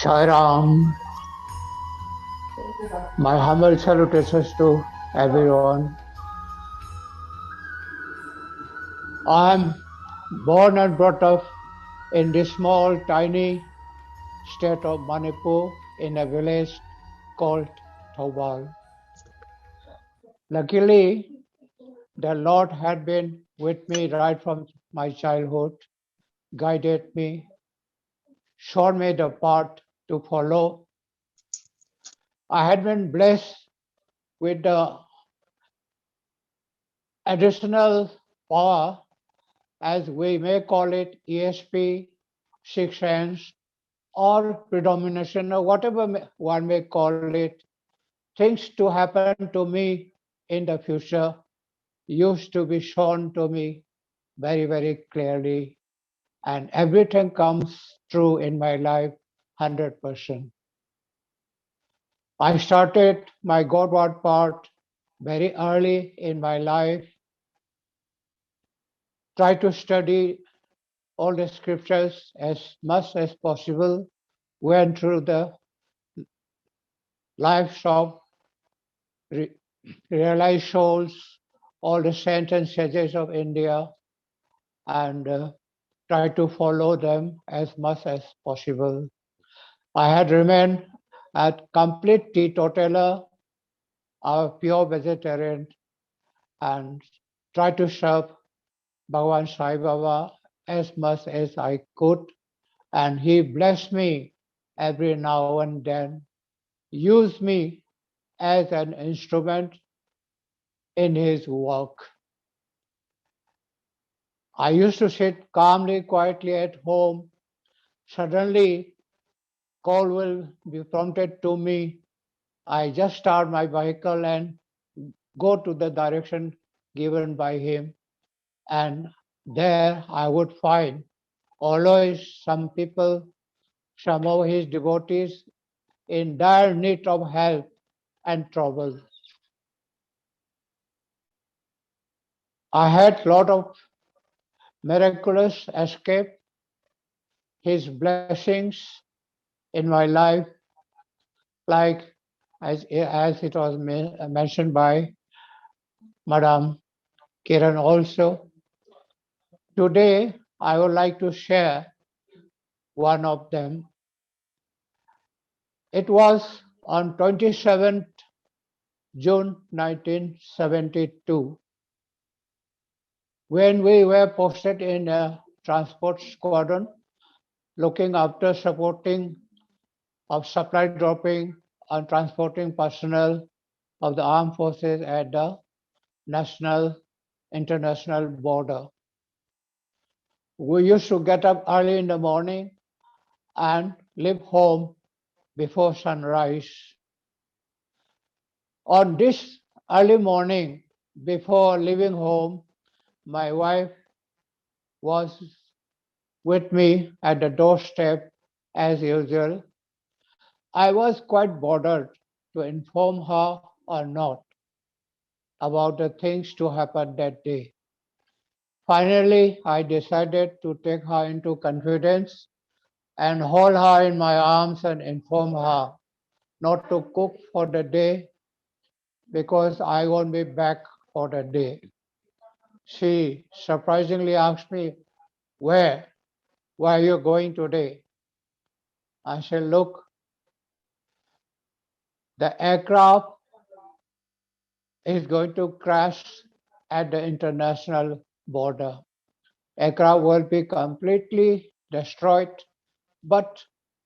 Sai Ram, my humble salutations to everyone. I am born and brought up in this small, tiny state of Manipur in a village called Thobal. Luckily, the Lord had been with me right from my childhood, guided me, shown me the path to follow. I had been blessed with the additional power, as we may call it ESP, sixth sense, or predomination, or whatever one may call it, things to happen to me in the future used to be shown to me very, very clearly, and everything comes true in my life 100%. I started my Godward part very early in my life, try to study all the scriptures as much as possible, went through the lives of re- realized souls, all the saints and sages of India, and try to follow them as much as possible. I had remained a complete teetotaler, a pure vegetarian, and try to serve Bhagavan Sai Baba as much as I could, and he blessed me every now and then, used me as an instrument in his work. I used to sit calmly, quietly at home. Suddenly, call will be prompted to me. I just start my vehicle and go to the direction given by him. And there I would find always some people, some of his devotees in dire need of help and trouble. I had lot of miraculous escape, his blessings in my life, like as it was mentioned by Madam Kiran also. Today, I would like to share one of them. It was on 27th June 1972 when we were posted in a transport squadron looking after supporting of supply dropping and transporting personnel of the armed forces at the national international border. We used to get up early in the morning and leave home before sunrise. On this early morning, before leaving home, my wife was with me at the doorstep as usual. I was quite bothered to inform her or not about the things to happen that day. Finally, I decided to take her into confidence and hold her in my arms and inform her not to cook for the day because I won't be back for the day. She surprisingly asked me, Where? Where are you going today? I said, Look, the aircraft is going to crash at the international border. Aircraft will be completely destroyed, but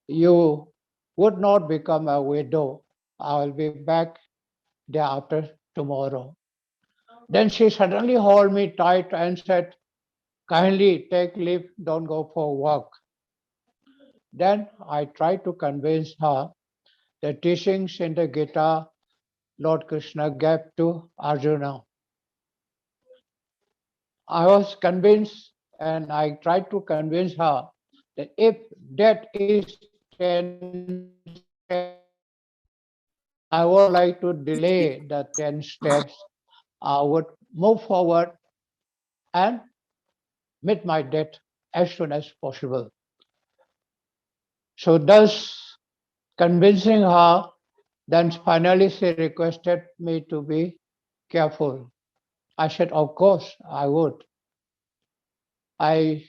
you would not become a widow. I will be back day after tomorrow. Then she suddenly held me tight and said, Kindly take leave, don't go for work. Then I tried to convince her the teachings in the Gita Lord Krishna gave to Arjuna. I was convinced and I tried to convince her that if that is 10 steps, I would like to delay the 10 steps. I would move forward and meet my death as soon as possible. So thus Convincing her, then finally she requested me to be careful. I said, of course, I would. I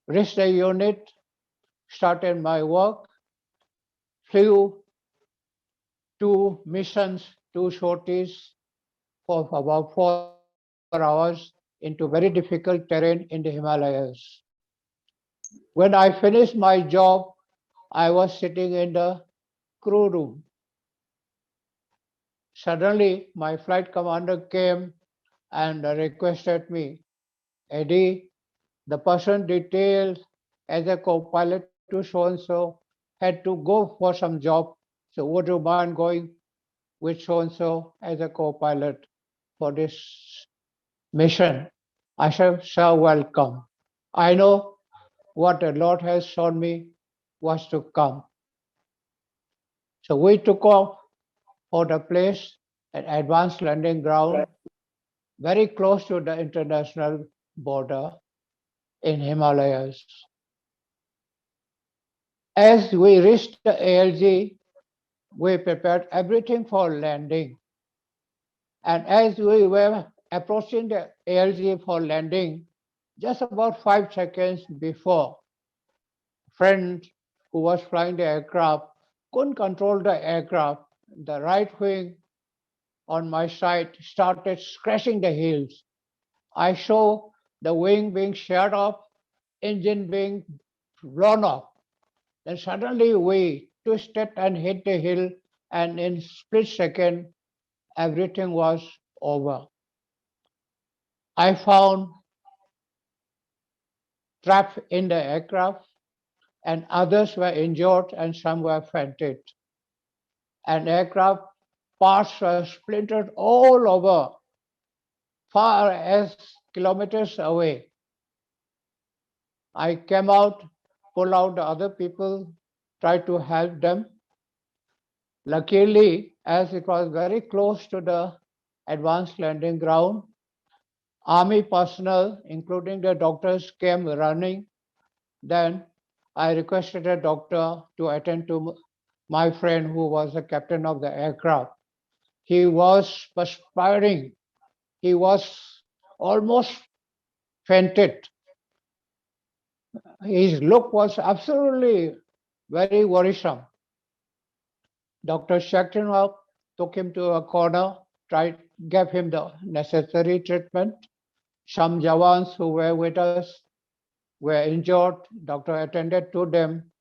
reached the unit, started my work, flew two missions, two sorties for about 4 hours into very difficult terrain in the Himalayas. When I finished my job, I was sitting in the crew room. Suddenly, my flight commander came and requested me, Eddie, the person detailed as a co-pilot to so and so had to go for some job. So would you mind going with so and so as a co-pilot for this mission? I said, sir, welcome. I know what the Lord has shown me was to come. So we took off for the place at advanced landing ground very close to the international border in Himalayas. As we reached the ALG, we prepared everything for landing. And as we were approaching the ALG for landing, just about 5 seconds before, friend who was flying the aircraft couldn't control the aircraft. The right wing on my side started scratching the hills. I saw the wing being shut off, engine being blown off. Then suddenly we twisted and hit the hill, and in split second, everything was over. I found trapped in the aircraft, and others were injured, and some were fainted. And aircraft parts were splintered all over, far as kilometers away. I came out, pulled out the other people, tried to help them. Luckily, as it was very close to the advanced landing ground, army personnel, including the doctors, came running. Then I requested a doctor to attend to my friend who was the captain of the aircraft. He was perspiring. He was almost fainted. His look was absolutely very worrisome. Doctor checked him up, took him to a corner, tried, gave him the necessary treatment. Some Jawans who were with us were injured. Doctor attended to them.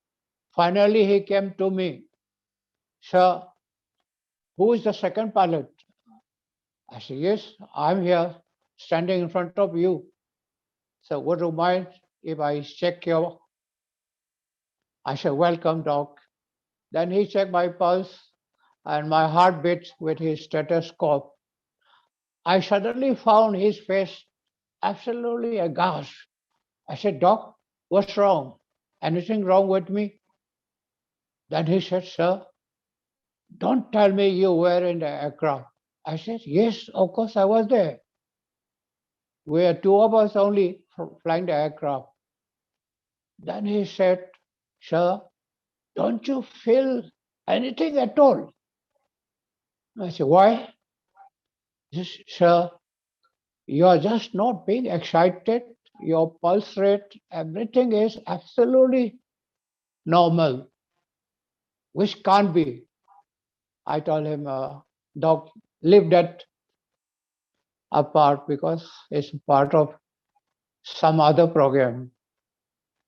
Finally, he came to me. Sir, who is the second pilot? I said, yes, I'm here, standing in front of you. So would you mind if I check your... I said, welcome, doc. Then he checked my pulse and my heartbeat with his stethoscope. I suddenly found his face absolutely aghast. I said, Doc, what's wrong? Anything wrong with me? Then he said, sir, don't tell me you were in the aircraft. I said, yes, of course I was there. We are two of us only flying the aircraft. Then he said, sir, don't you feel anything at all? I said, why? Yes, sir, you are just not being excited. Your pulse rate, everything is absolutely normal, which can't be. I told him, Doc, leave that apart because it's part of some other program.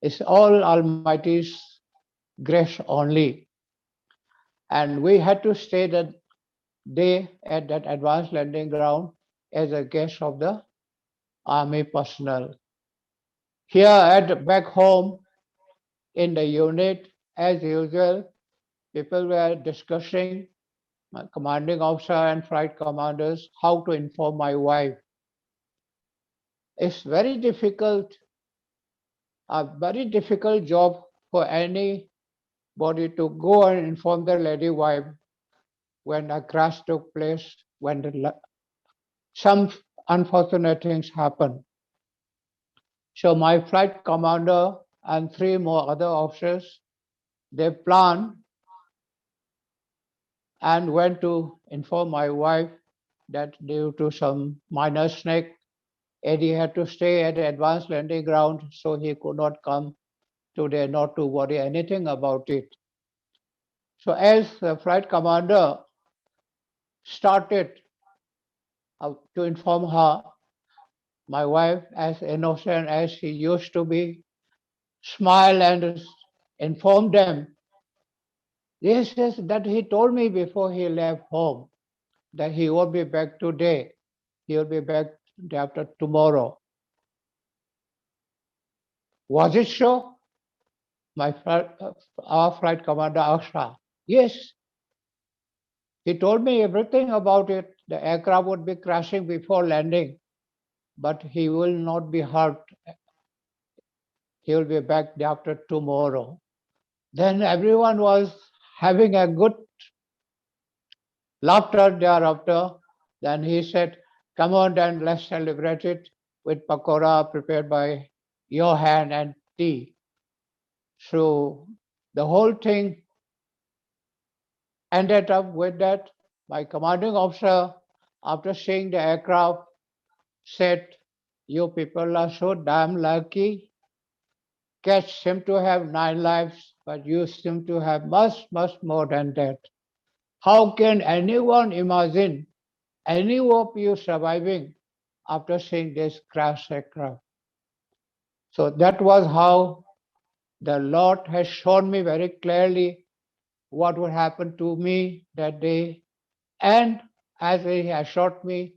It's all Almighty's grace only. And we had to stay that day at that advanced landing ground as a guest of the army personnel. Here at back home in the unit, as usual, people were discussing, my commanding officer and flight commanders, how to inform my wife. It's a very difficult job for anybody to go and inform their lady wife when a crash took place, when some unfortunate things happen. So my flight commander and three more other officers, they planned and went to inform my wife that due to some minor snake, Eddie had to stay at the advanced landing ground, so he could not come today, not to worry anything about it. So as the flight commander started to inform her, my wife, as innocent as she used to be, smiled and informed them, yes, that he told me before he left home that he won't be back today. He will be back day after tomorrow. Was it so? Our flight commander asked her. Yes, he told me everything about it. The aircraft would be crashing before landing, but he will not be hurt. He will be back day after tomorrow. Then everyone was having a good laughter thereafter. Then he said, come on, then let's celebrate it with pakora prepared by your hand and tea. So the whole thing ended up with that. My commanding officer, after seeing the aircraft, said, you people are so damn lucky. Cats seem to have 9 lives, but you seem to have much more than that. How can anyone imagine any of you surviving after seeing this crash aircraft? So that was how the Lord has shown me very clearly what would happen to me that day. And as He assured me,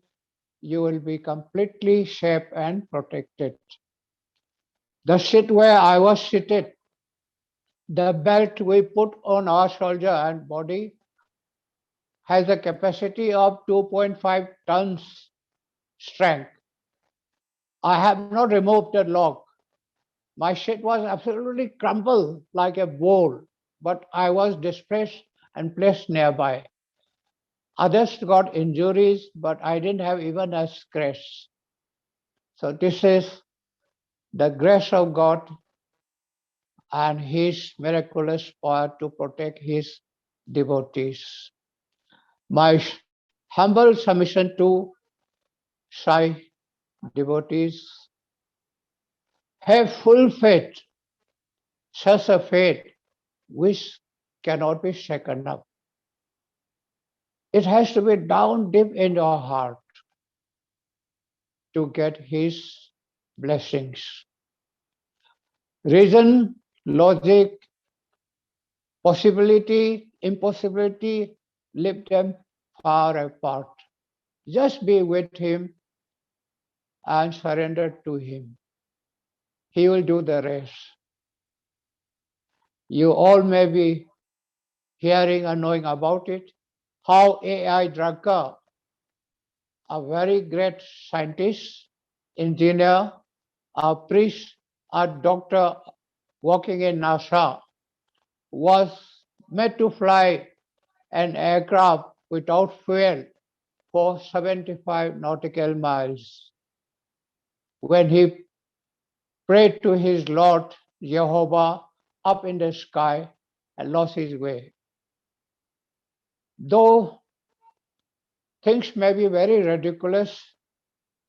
you will be completely safe and protected. The seat where I was seated, the belt we put on our shoulder and body has a capacity of 2.5 tons strength. I have not removed the lock. My seat was absolutely crumpled like a bowl, but I was displaced and placed nearby. Others got injuries, but I didn't have even a scratch. So this is the grace of God and His miraculous power to protect His devotees. My humble submission to Sai devotees, have full faith, such a faith which cannot be shaken up. It has to be down deep in your heart to get His blessings. Reason, logic, possibility, impossibility, leave them far apart. Just be with Him and surrender to Him. He will do the rest. You all may be hearing and knowing about it. How A.I. Drucker, a very great scientist, engineer, a priest, a doctor working in NASA, was made to fly an aircraft without fuel for 75 nautical miles. When he prayed to his Lord Jehovah up in the sky and lost his way. Though things may be very ridiculous,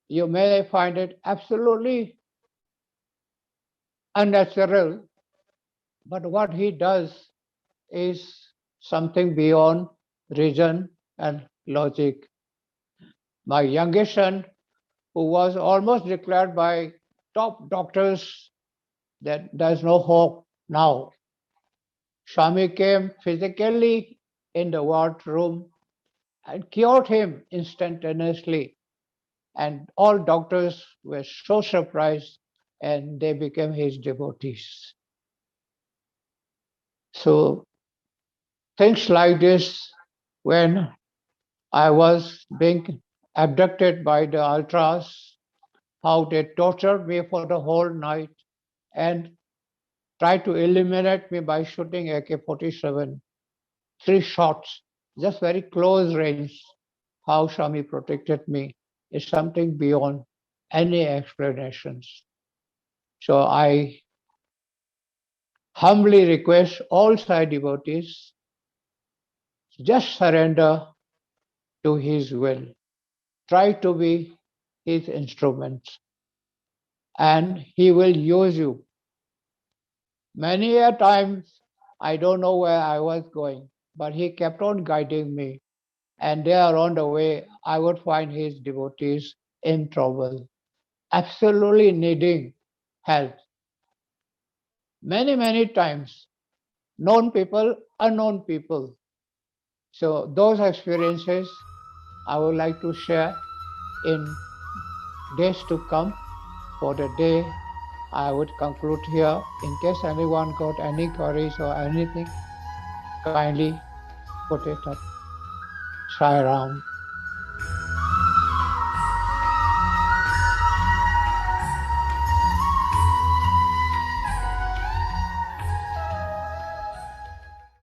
you may find it absolutely unnatural, but what he does is something beyond reason and logic. My youngest son, who was almost declared by top doctors that there's no hope now, Swami came physically in the wardroom and cured him instantaneously. And all doctors were so surprised and they became his devotees. So things like this, when I was being abducted by the ultras, how they tortured me for the whole night and tried to eliminate me by shooting AK-47, 3 shots, just very close range. How Swami protected me is something beyond any explanations. So I humbly request all Sai devotees, Just surrender to His will. Try to be His instruments, and He will use you. Many a times I don't know where I was going, but He kept on guiding me, and there on the way I would find His devotees in trouble, absolutely needing help. Many times, known people, unknown people. So those experiences I would like to share in days to come. For the day, I would conclude here. In case anyone got any queries or anything, kindly put it up. Sai Ram.